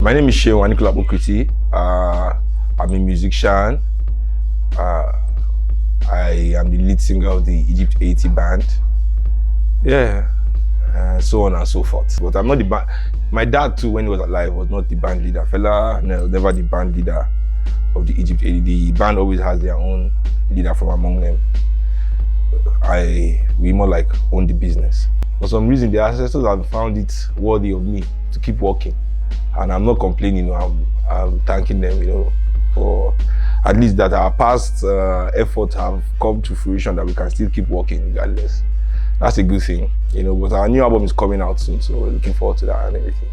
My name is Seun Kuti. I'm a musician. I am the lead singer of the Egypt 80 band. Yeah, so on and so forth. But I'm not the band. My dad too, when he was alive, was not the band leader. Fella, no, never the band leader of the Egypt 80. The band always has their own leader from among them. We more like own the business. For some reason, the ancestors have found it worthy of me to keep working. And I'm not complaining, I'm thanking them, for at least that our past efforts have come to fruition, that we can still keep working regardless. That's a good thing, but our new album is coming out soon, so we're looking forward to that and everything.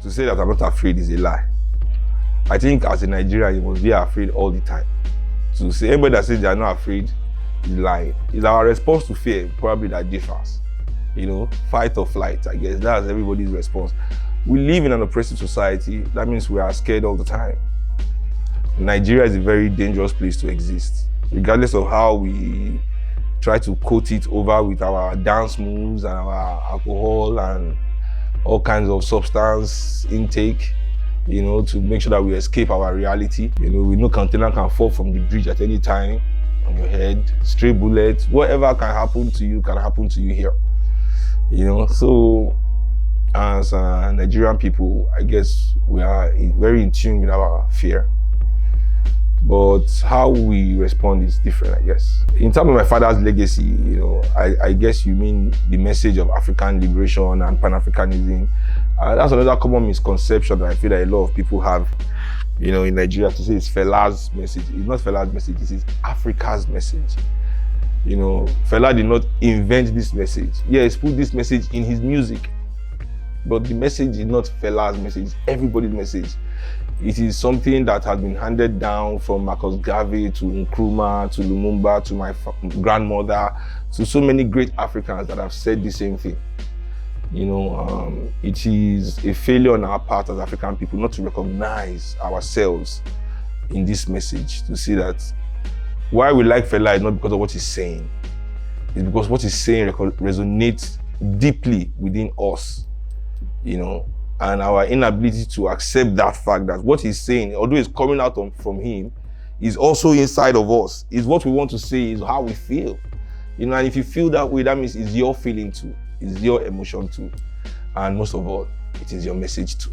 To say that I'm not afraid is a lie. I think as a Nigerian, you must be afraid all the time. To say anybody that says they are not afraid is lying. It's our response to fear probably that differs. Fight or flight, I guess. That's everybody's response. We live in an oppressive society. That means we are scared all the time. Nigeria is a very dangerous place to exist. Regardless of how we try to coat it over with our dance moves and our alcohol and all kinds of substance intake, to make sure that we escape our reality. We know container can fall from the bridge at any time on your head, stray bullets, whatever can happen to you here. So as Nigerian people, I guess we are very in tune with our fear. But how we respond is different, I guess. In terms of my father's legacy, I guess you mean the message of African liberation and Pan-Africanism. That's another common misconception that I feel that a lot of people have, in Nigeria, to say it's Fela's message. It's not Fela's message, it is Africa's message. Fela did not invent this message. Yes, put this message in his music. But the message is not Fela's message, it's everybody's message. It is something that has been handed down from Marcus Garvey to Nkrumah to Lumumba to my grandmother to so many great Africans that have said the same thing. It is a failure on our part as African people not to recognize ourselves in this message, to see that why we like Fela is not because of what he's saying. It's because what he's saying resonates deeply within us, and our inability to accept that fact that what he's saying, although it's coming out from him, is also inside of us. Is what we want to say, is how we feel. And if you feel that way, that means it's your feeling too. It's your emotion too. And most of all, it is your message too.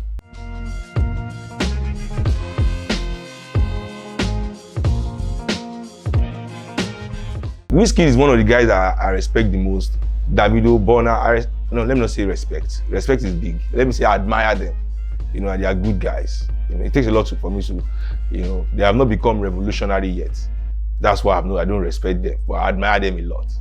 Wizkid is one of the guys that I respect the most. Davido, Burna, let me not say respect. Respect is big. Let me say I admire them. And they are good guys. It takes a lot for me to, they have not become revolutionary yet. That's why I don't respect them, but I admire them a lot.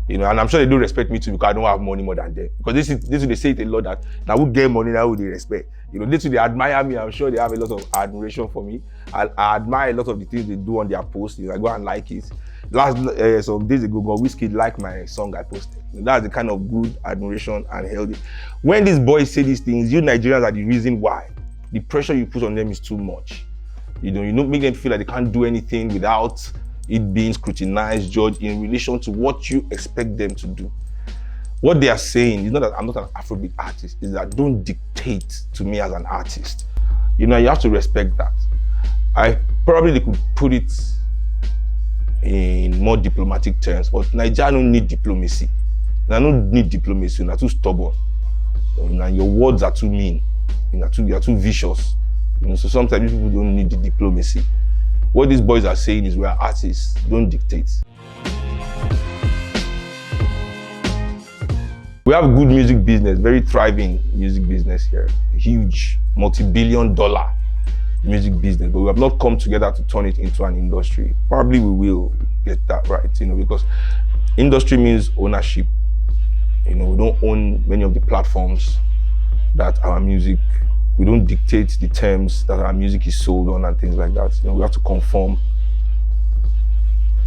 And I'm sure they do respect me too because I don't have money more than them. Because they say it a lot that now we get money, now they respect. They admire me. I'm sure they have a lot of admiration for me. I admire a lot of the things they do on their posts. I go and like it. Some days ago, Wizkid liked my song I posted. That's the kind of good admiration and healthy. When these boys say these things, you Nigerians are the reason why. The pressure you put on them is too much. You make them feel like they can't do anything without it being scrutinized, judged in relation to what you expect them to do. What they are saying is not that I'm not an Afrobeat artist, is that don't dictate to me as an artist. You have to respect that. I probably could put it in more diplomatic terms, but Nigeria don't need diplomacy. I don't need diplomacy, you're too stubborn. And your words are too mean. You're too vicious. So sometimes people don't need the diplomacy. What these boys are saying is we are artists, don't dictate. We have good music business, very thriving music business here. Huge, multi-billion-dollar music business, but we have not come together to turn it into an industry. Probably we will get that right, because industry means ownership. We don't own many of the platforms that our music, we don't dictate the terms that our music is sold on and things like that. We have to conform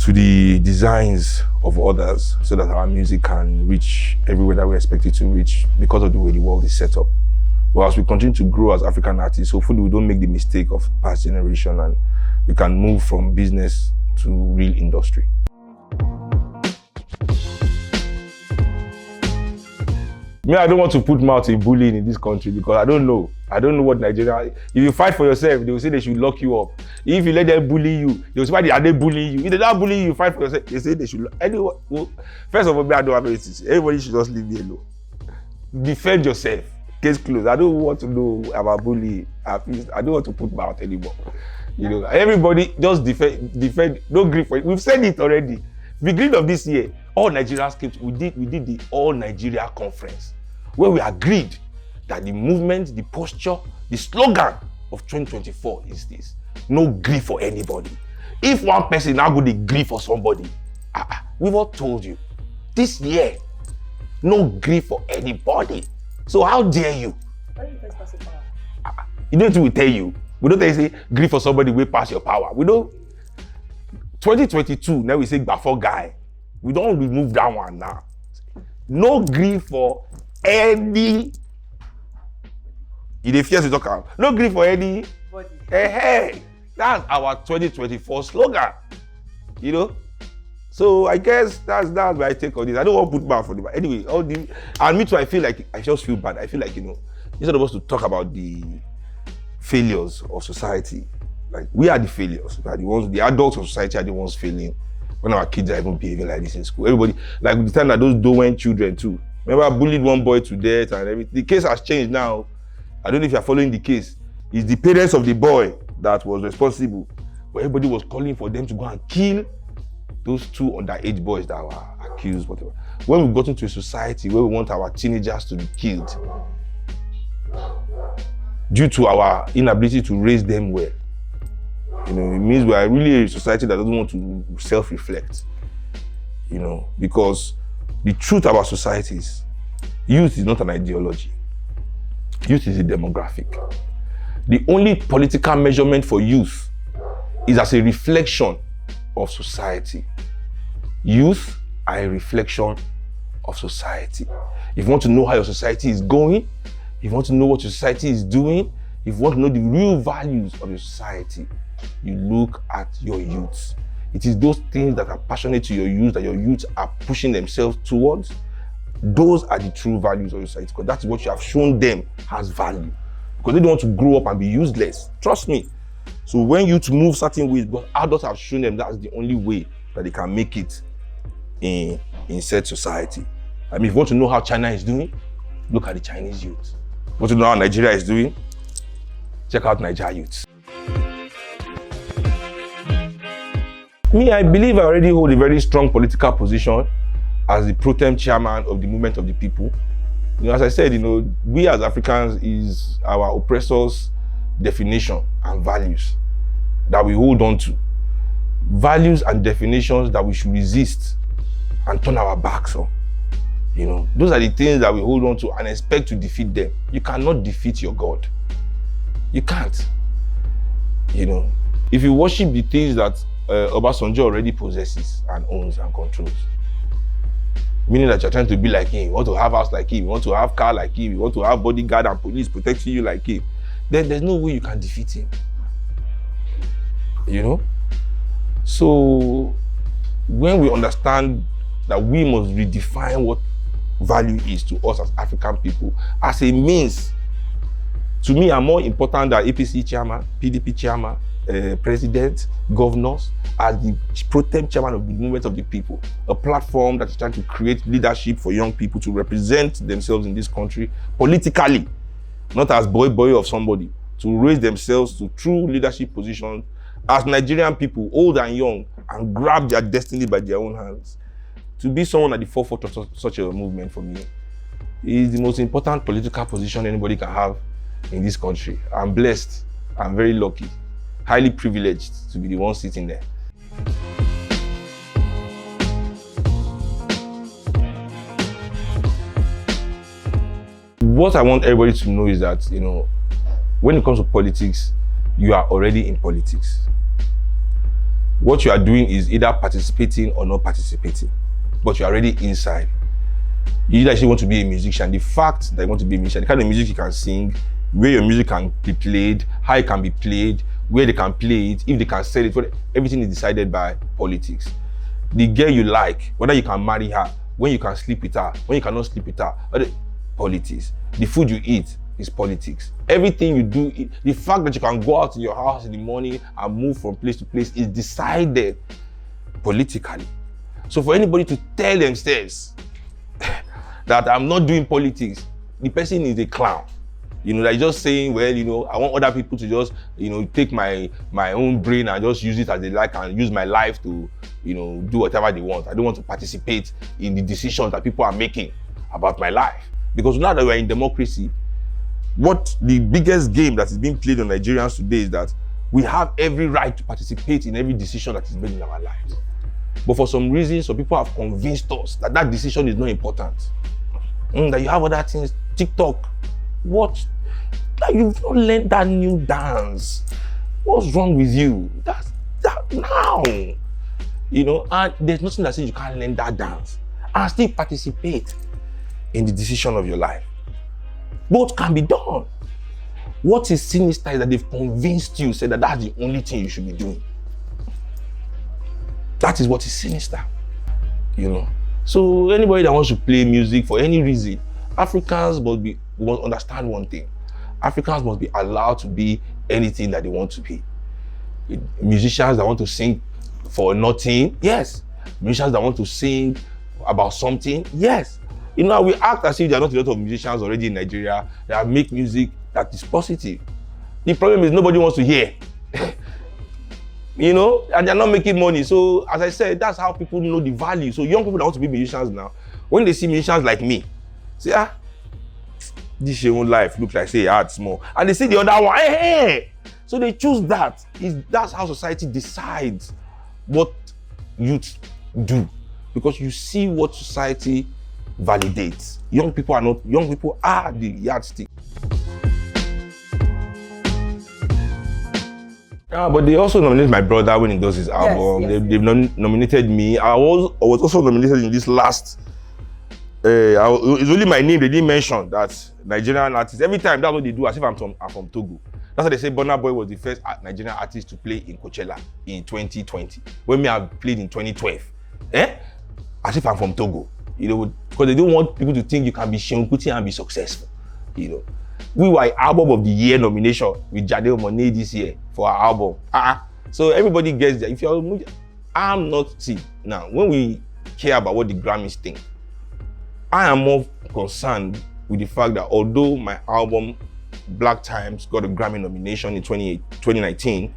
to the designs of others so that our music can reach everywhere that we expect it to reach because of the way the world is set up. But as we continue to grow as African artists, hopefully we don't make the mistake of past generation and we can move from business to real industry. Me, I don't want to put mouth in bullying in this country because I don't know. I don't know what Nigeria. If you fight for yourself, they will say they should lock you up. If you let them bully you, they will say, why are they bullying you? If they don't bully you, fight for yourself. They say they should. Anyone, well, first of all, me, I don't have anything. Everybody should just leave me alone. Defend yourself. Case closed. I don't want to know about bullying. I don't want to put mouth anymore. You know, everybody just defend. Don't grieve for it. We've said it already. Beginning of this year, all Nigerians came. We did the All Nigeria Conference, where we agreed that the movement, the posture, the slogan of 2024 is this: no grief for anybody. If one person now go to grief for somebody, we've all told you, this year, no grief for anybody. So how dare you? Why do you first pass your power? You know what we tell you? We don't tell you say grief for somebody way pass your power. We don't. 2022, now we say before guy. We don't remove that one now. No grief for any. You dey fear to talk about. No grief for any. Hey, that's our 2024 slogan. You know. So I guess that's my take on this. I don't want to put mouth for them. Anyway, and me too. I just feel bad. I feel like, you know, instead of us to talk about the failures of society, like we are the failures. We are the ones. The adults of society are the ones failing. When our kids are even behaving like this in school, everybody, like the time that those Dowen children too. Remember, I bullied one boy to death and everything. The case has changed now. I don't know if you are following the case. It's the parents of the boy that was responsible, but everybody was calling for them to go and kill those two underage boys that were accused, whatever. When we got into a society where we want our teenagers to be killed due to our inability to raise them well, you know, it means we are really a society that doesn't want to self-reflect, you know, because the truth about societies, youth is not an ideology. Youth is a demographic. The only political measurement for youth is as a reflection of society. Youth are a reflection of society. If you want to know how your society is going, if you want to know what your society is doing, if you want to know the real values of your society, you look at your youth. It is those things that are passionate to your youth, that your youth are pushing themselves towards. Those are the true values of your society, because that's what you have shown them has value. Because they don't want to grow up and be useless. Trust me. So when youth move certain ways, but adults have shown them that's the only way that they can make it in said society. I mean, if you want to know how China is doing, look at the Chinese youth. If you want to know how Nigeria is doing, check out Nigeria youth. Me, I believe I already hold a very strong political position as the pro tem chairman of the Movement of the People. You know, as I said, you know, we as Africans is our oppressors' definition and values that we hold on to. Values and definitions that we should resist and turn our backs on. You know, those are the things that we hold on to and expect to defeat them. You cannot defeat your God. You can't. You know, if you worship the things that Obasanjo already possesses and owns and controls, meaning that you're trying to be like him, you want to have house like him, you want to have car like him, you want to have bodyguard and police protecting you like him, then there's no way you can defeat him. You know? So when we understand that we must redefine what value is to us as African people as a means, to me, are more important than APC chairman, PDP chairman, president, governors, as the pro tem chairman of the Movement of the People, a platform that is trying to create leadership for young people to represent themselves in this country politically, not as boy of somebody, to raise themselves to true leadership positions as Nigerian people, old and young, and grab their destiny by their own hands. To be someone at the forefront of such a movement, for me, is the most important political position anybody can have in this country. I'm blessed, I'm very lucky, highly privileged to be the one sitting there. What I want everybody to know is that, you know, when it comes to politics, you are already in politics. what you are doing is either participating or not participating, but you're already inside. You either actually want to be a musician. The fact that you want to be a musician, the kind of music you can sing, where your music can be played, how it can be played, where they can play it, if they can sell it, everything is decided by politics. The girl you like, whether you can marry her, when you can sleep with her, when you cannot sleep with her, politics. The food you eat is politics. Everything you do, the fact that you can go out to your house in the morning and move from place to place is decided politically. So for anybody to tell themselves that I'm not doing politics, the person is a clown. They're just saying, well, I want other people to just, take my own brain and just use it as they like and use my life to, do whatever they want. I don't want to participate in the decisions that people are making about my life. Because now that we're in democracy, what the biggest game that is being played on Nigerians today is that we have every right to participate in every decision that is made in our lives. But for some reason, some people have convinced us that that decision is not important. That you have other things, TikTok. What? That you've not learned that new dance. What's wrong with you? That's that now. And there's nothing that says you can't learn that dance and still participate in the decision of your life. Both can be done. What is sinister is that they've convinced you, said that that's the only thing you should be doing. That is what is sinister. So anybody that wants to play music for any reason, Africans must understand one thing. Africans must be allowed to be anything that they want to be. Musicians that want to sing for nothing, yes. Musicians that want to sing about something, yes. We act as if there are not a lot of musicians already in Nigeria that make music that is positive. The problem is nobody wants to hear. And they're not making money. So as I said, that's how people know the value. So young people that want to be musicians now, when they see musicians like me, say, this your own life looks like, say, it's small. And they see the other one, hey. So they choose that. That's how society decides what youth do. Because you see what society validates. Young people are the yardstick. But they also nominate my brother when he does his album. Yes. They've nominated me. I was also nominated in this last. It's only my name they didn't mention that Nigerian artist. Every time that's what they do, as if I'm from Togo. That's why they say Burna Boy was the first Nigerian artist to play in Coachella in 2020. When me have played in 2012. As if I'm from Togo. Because they don't want people to think you can be Seun Kuti and be successful. We were album of the year nomination with Jadeo Monet this year for our album. So everybody gets that. If you're, I'm not. See now when we care about what the Grammys think, I am more concerned with the fact that although my album Black Times got a Grammy nomination in 2019,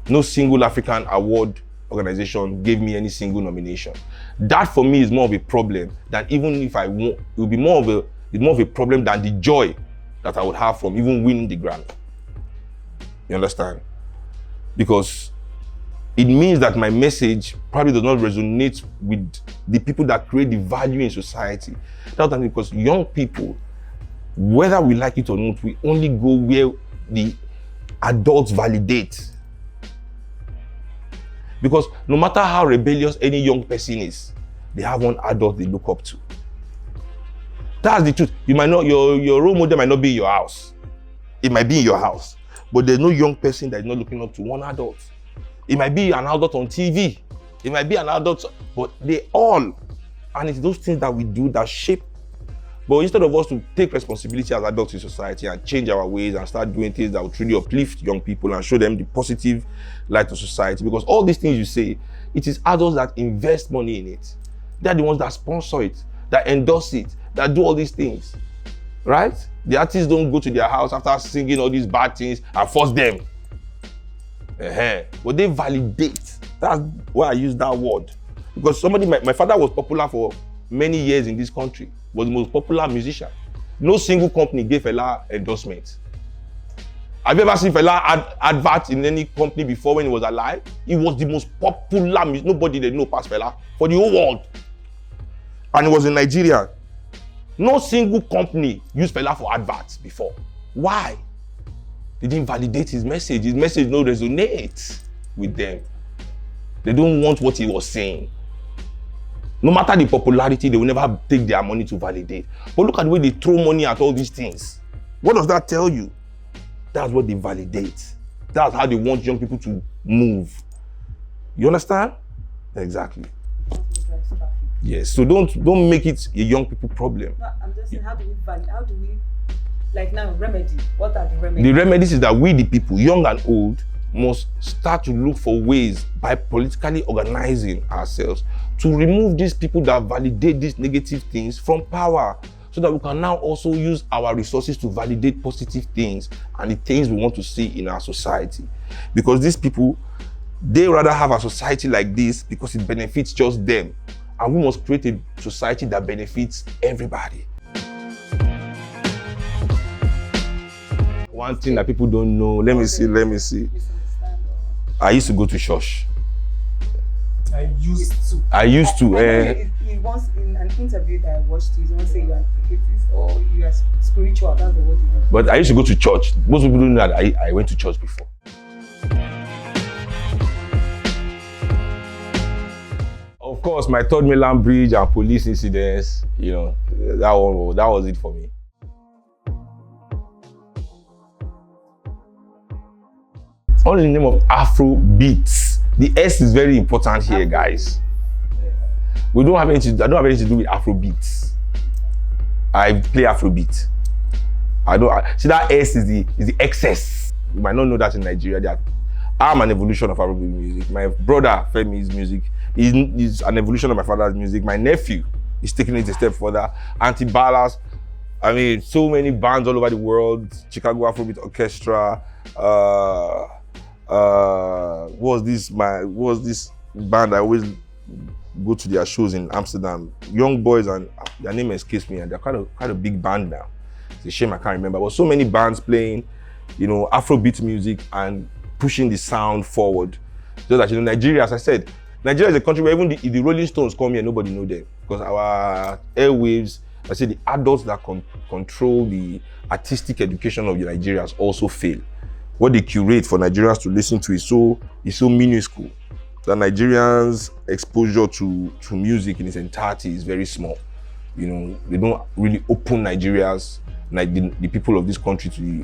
no single African award organization gave me any single nomination. That for me is more of a problem than even if I won. It will be more of a problem than the joy that I would have from even winning the Grammy. You understand? Because it means that my message probably does not resonate with the people that create the value in society. That's because young people, whether we like it or not, we only go where the adults validate. Because no matter how rebellious any young person is, they have one adult they look up to. That's the truth. You might not, your role model might not be in your house. It might be in your house. But there's no young person that is not looking up to one adult. It might be an adult on TV. It might be an adult, but they all, and it's those things that we do that shape. But instead of us to take responsibility as adults in society and change our ways and start doing things that will truly uplift young people and show them the positive light of society, because all these things you say, it is adults that invest money in it. They're the ones that sponsor it, that endorse it, that do all these things, right? The artists don't go to their house after singing all these bad things and force them. But they validate. That's why I use that word. Because my father was popular for many years in this country, was the most popular musician. No single company gave Fela endorsement. Have you ever seen Fela advert in any company before when he was alive? He was the most popular musician. Nobody did know past Fela for the whole world. And he was in Nigeria. No single company used Fela for adverts before. Why? They didn't validate his message. His message no resonate with them. They don't want what he was saying. No matter the popularity, they will never take their money to validate. But look at the way they throw money at all these things. What does that tell you? That's what they validate. That's how they want young people to move. You understand? Exactly. Yes. So don't make it a young people problem. No, I'm just saying, how do we like now remedy? What are the remedies? The remedies is that we, the people, young and old, must start to look for ways by politically organizing ourselves to remove these people that validate these negative things from power, so that we can now also use our resources to validate positive things and the things we want to see in our society. Because these people, they rather have a society like this because it benefits just them. And we must create a society that benefits everybody. One thing that people don't know, let me see. I used to go to church. I used to. He once in an interview that I watched, he once said you are atheist or you are spiritual. That's the word he used. But I used to go to church. Most people don't know that I went to church before. Of course, my Third Mainland Bridge and police incidents, that was it for me. All in the name of Afrobeat. The S is very important here, guys. I don't have anything to do with Afrobeat. I play Afrobeat. See, that S is the excess. You might not know that in Nigeria. I'm an evolution of Afrobeat music. My brother Femi's music is an evolution of my father's music. My nephew is taking it a step further. Antibalas. I mean, so many bands all over the world. Chicago Afrobeat Orchestra. What was this band I always go to their shows in Amsterdam? Young boys, and their name escapes me, and they're quite a big band now. It's a shame I can't remember. But so many bands playing, Afrobeat music and pushing the sound forward. So that Nigeria, as I said, Nigeria is a country where even if the Rolling Stones come here, nobody knows them. Because our airwaves, I say the adults that control the artistic education of the Nigerians also fail. What they curate for Nigerians to listen to is so minuscule that Nigerians' exposure to music in its entirety is very small. They don't really open Nigerians, like the people of this country, to the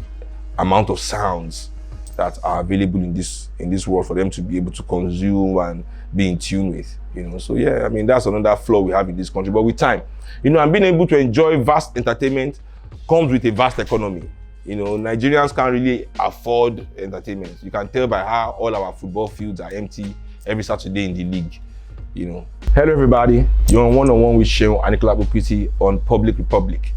amount of sounds that are available in this world for them to be able to consume and be in tune with. So yeah, I mean, that's another flaw we have in this country. But with time, and being able to enjoy vast entertainment comes with a vast economy. Nigerians can't really afford entertainment. You can tell by how all our football fields are empty every Saturday in the league. Hello everybody, you're on one-on-one with Seun Kuti on Public Republic.